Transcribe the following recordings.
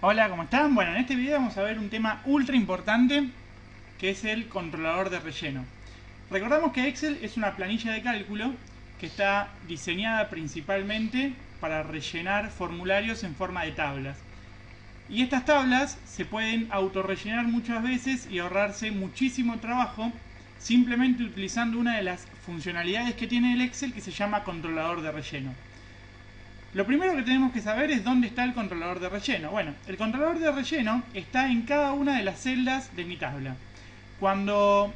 Hola, ¿cómo están? Bueno, en este video vamos a ver un tema ultra importante que es el controlador de relleno. Recordamos que Excel es una planilla de cálculo que está diseñada principalmente para rellenar formularios en forma de tablas. Y estas tablas se pueden autorrellenar muchas veces y ahorrarse muchísimo trabajo simplemente utilizando una de las funcionalidades que tiene el Excel que se llama controlador de relleno. Lo primero que tenemos que saber es dónde está el controlador de relleno. Bueno, el controlador de relleno está en cada una de las celdas de mi tabla. Cuando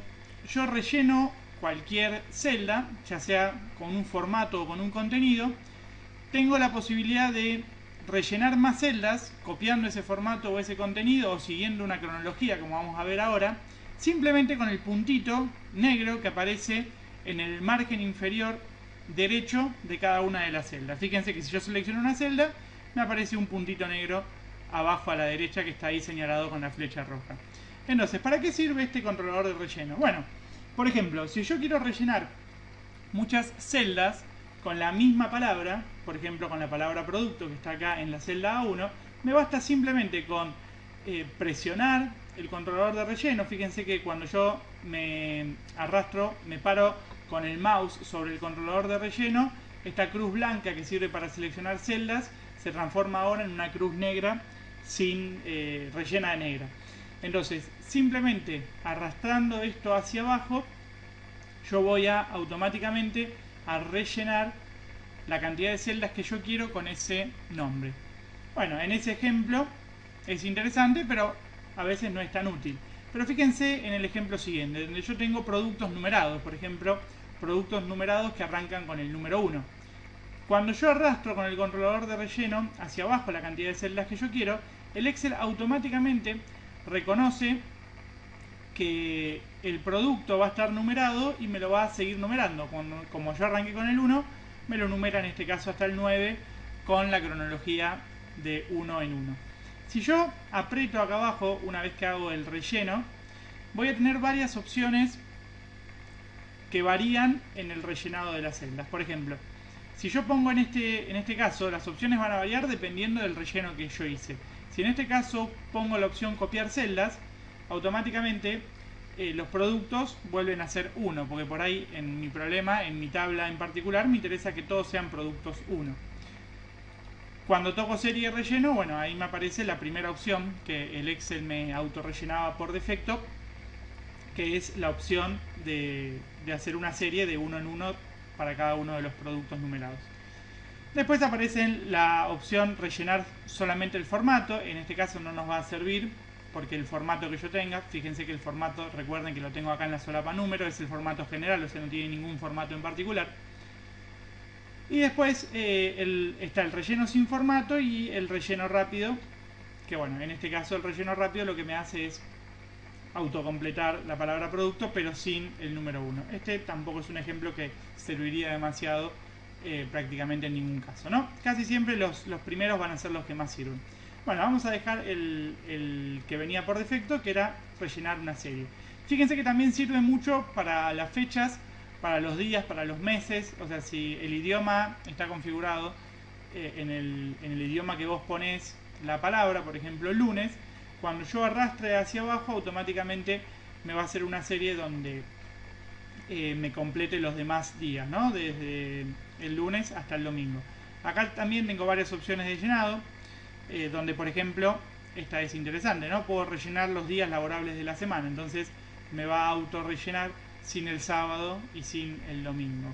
yo relleno cualquier celda, ya sea con un formato o con un contenido, tengo la posibilidad de rellenar más celdas copiando ese formato o ese contenido o siguiendo una cronología como vamos a ver ahora, simplemente con el puntito negro que aparece en el margen inferior derecho de cada una de las celdas. Fíjense que si yo selecciono una celda, me aparece un puntito negro abajo a la derecha que está ahí señalado con la flecha roja. Entonces, ¿para qué sirve este controlador de relleno? Bueno, por ejemplo, si yo quiero rellenar muchas celdas con la misma palabra, por ejemplo con la palabra producto que está acá en la celda A1, me basta simplemente con presionar el controlador de relleno. Fíjense que cuando yo me arrastro, me paro con el mouse sobre el controlador de relleno, esta cruz blanca que sirve para seleccionar celdas se transforma ahora en una cruz negra sin rellena de negra. Entonces, simplemente arrastrando esto hacia abajo, yo voy a automáticamente a rellenar la cantidad de celdas que yo quiero con ese nombre. Bueno, en ese ejemplo es interesante, pero a veces no es tan útil. Pero fíjense en el ejemplo siguiente, donde yo tengo productos numerados, por ejemplo, productos numerados que arrancan con el número 1. Cuando yo arrastro con el controlador de relleno hacia abajo la cantidad de celdas que yo quiero, el Excel automáticamente reconoce que el producto va a estar numerado y me lo va a seguir numerando. Como yo arranqué con el 1, me lo numera en este caso hasta el 9 con la cronología de 1 en 1. Si yo aprieto acá abajo, una vez que hago el relleno, voy a tener varias opciones que varían en el rellenado de las celdas. Por ejemplo, si yo pongo en este caso, las opciones van a variar dependiendo del relleno que yo hice. Si en este caso pongo la opción copiar celdas, automáticamente los productos vuelven a ser 1, porque por ahí en mi problema, en mi tabla en particular, me interesa que todos sean productos 1. Cuando toco serie y relleno, bueno, ahí me aparece la primera opción que el Excel me autorrellenaba por defecto, que es la opción de hacer una serie de 1 en 1 para cada uno de los productos numerados. Después aparece la opción rellenar solamente el formato. En este caso no nos va a servir porque el formato que yo tenga, fíjense que el formato, recuerden que lo tengo acá en la solapa número, es el formato general, o sea no tiene ningún formato en particular. Y después está el relleno sin formato y el relleno rápido, que bueno, en este caso el relleno rápido lo que me hace es autocompletar la palabra producto pero sin el número 1. Este tampoco es un ejemplo que serviría demasiado prácticamente en ningún caso, ¿no? Casi siempre los primeros van a ser los que más sirven. Bueno, vamos a dejar el que venía por defecto, que era rellenar una serie. Fíjense que también sirve mucho para las fechas, para los días, para los meses. O sea, si el idioma está configurado en el idioma que vos ponés la palabra, por ejemplo lunes, cuando yo arrastre hacia abajo automáticamente me va a hacer una serie donde me complete los demás días, ¿no? Desde el lunes hasta el domingo. Acá también tengo varias opciones de llenado, donde por ejemplo, esta es interesante, ¿no? Puedo rellenar los días laborables de la semana, entonces me va a auto rellenar sin el sábado y sin el domingo.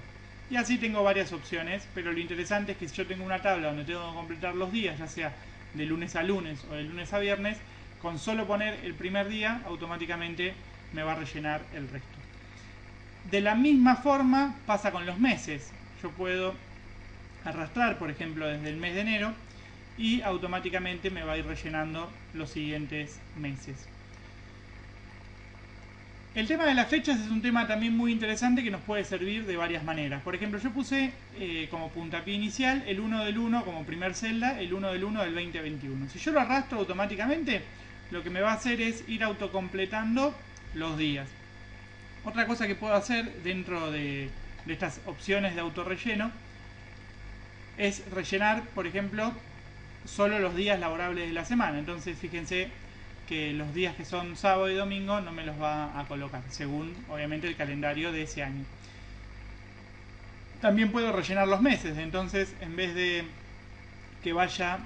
Y así tengo varias opciones, pero lo interesante es que si yo tengo una tabla donde tengo que completar los días, ya sea de lunes a lunes o de lunes a viernes, con solo poner el primer día automáticamente me va a rellenar el resto. De la misma forma pasa con los meses. Yo puedo arrastrar, por ejemplo, desde el mes de enero y automáticamente me va a ir rellenando los siguientes meses. El tema de las fechas es un tema también muy interesante que nos puede servir de varias maneras. Por ejemplo, yo puse como puntapié inicial el 1 del 1 como primer celda, el 1 del 1 del 2021. Si yo lo arrastro automáticamente, lo que me va a hacer es ir autocompletando los días. Otra cosa que puedo hacer dentro de estas opciones de autorrelleno es rellenar, por ejemplo, solo los días laborables de la semana. Entonces fíjense que los días que son sábado y domingo no me los va a colocar, según obviamente el calendario de ese año. También puedo rellenar los meses, entonces en vez de que vaya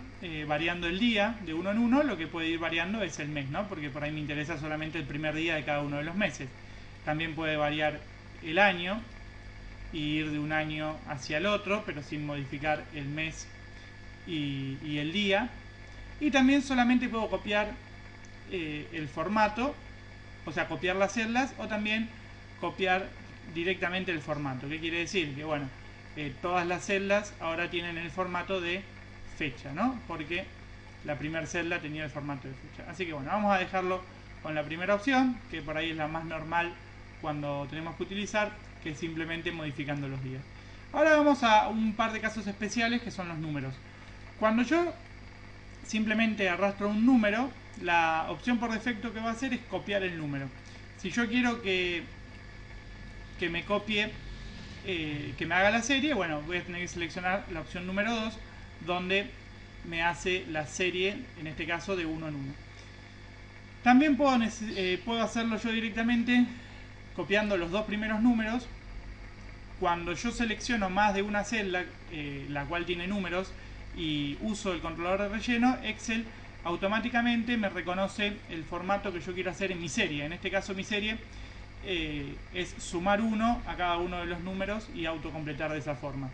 variando el día de uno en uno, lo que puede ir variando es el mes, ¿no? Porque por ahí me interesa solamente el primer día de cada uno de los meses. También puede variar el año y ir de un año hacia el otro, pero sin modificar el mes y el día. Y también solamente puedo copiar el formato, o sea, copiar las celdas, o también copiar directamente el formato. ¿Qué quiere decir? Que bueno, todas las celdas ahora tienen el formato de fecha, ¿no? Porque la primera celda tenía el formato de fecha. Así que bueno, vamos a dejarlo con la primera opción, que por ahí es la más normal cuando tenemos que utilizar, que es simplemente modificando los días. Ahora vamos a un par de casos especiales, que son los números. Cuando yo simplemente arrastro un número, la opción por defecto que va a hacer es copiar el número. Si yo quiero que me copie, que me haga la serie, bueno, voy a tener que seleccionar la opción número 2, donde me hace la serie, en este caso de uno en uno. También puedo hacerlo yo directamente copiando los dos primeros números. Cuando yo selecciono más de una celda, la cual tiene números, y uso el controlador de relleno, Excel automáticamente me reconoce el formato que yo quiero hacer en mi serie. En este caso mi serie es sumar 1 a cada uno de los números y autocompletar de esa forma.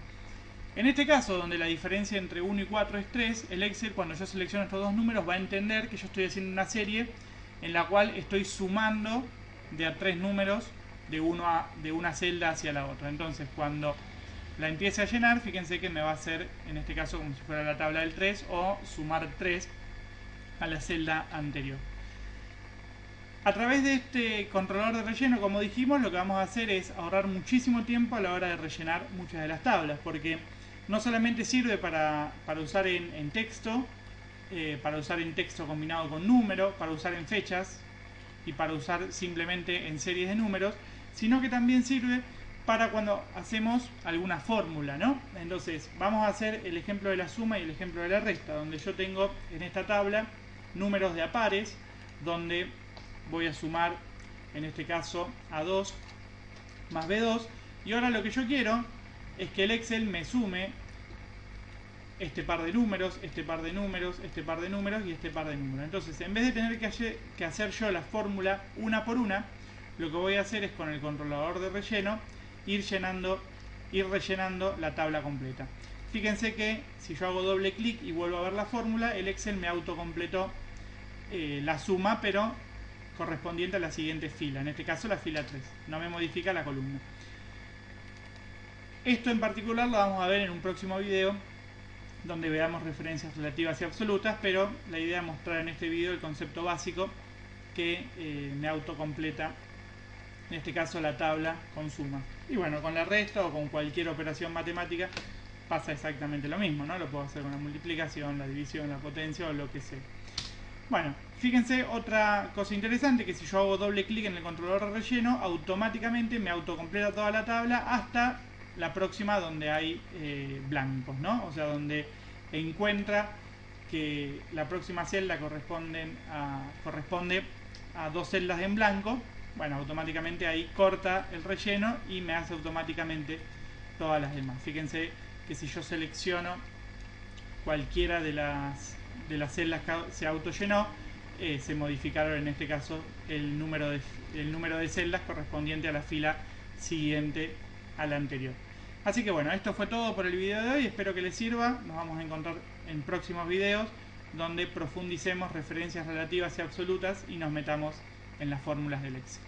En este caso, donde la diferencia entre 1 y 4 es 3, el Excel, cuando yo selecciono estos dos números, va a entender que yo estoy haciendo una serie en la cual estoy sumando de a 3 números de una celda hacia la otra. Entonces, cuando la empiece a llenar, fíjense que me va a hacer, en este caso, como si fuera la tabla del 3, o sumar 3 a la celda anterior. A través de este controlador de relleno, como dijimos, lo que vamos a hacer es ahorrar muchísimo tiempo a la hora de rellenar muchas de las tablas, porque no solamente sirve para usar en texto, para usar en texto combinado con número, para usar en fechas y para usar simplemente en series de números, sino que también sirve para cuando hacemos alguna fórmula, ¿no? Entonces, vamos a hacer el ejemplo de la suma y el ejemplo de la resta, donde yo tengo en esta tabla números de a pares, donde voy a sumar, en este caso, A2 más B2, y ahora lo que yo quiero es que el Excel me sume este par de números, este par de números, este par de números y este par de números. Entonces, en vez de tener que hacer yo la fórmula una por una, lo que voy a hacer es con el controlador de relleno ir rellenando la tabla completa. Fíjense que si yo hago doble clic y vuelvo a ver la fórmula, el Excel me autocompletó la suma, pero correspondiente a la siguiente fila, en este caso la fila 3, no me modifica la columna. Esto en particular lo vamos a ver en un próximo video, donde veamos referencias relativas y absolutas, pero la idea es mostrar en este video el concepto básico que me autocompleta, en este caso la tabla con suma. Y bueno, con la resta o con cualquier operación matemática pasa exactamente lo mismo, ¿no? Lo puedo hacer con la multiplicación, la división, la potencia o lo que sea. Bueno, fíjense otra cosa interesante, que si yo hago doble clic en el controlador de relleno, automáticamente me autocompleta toda la tabla hasta la próxima donde hay blancos, ¿no? O sea, donde encuentra que la próxima celda corresponde a dos celdas en blanco. Bueno, automáticamente ahí corta el relleno y me hace automáticamente todas las demás. Fíjense que si yo selecciono cualquiera de las celdas que se autollenó, se modificaron en este caso el número de celdas correspondiente a la fila siguiente a la anterior. Así que bueno, esto fue todo por el video de hoy, espero que les sirva. Nos vamos a encontrar en próximos videos donde profundicemos referencias relativas y absolutas y nos metamos en las fórmulas del Excel.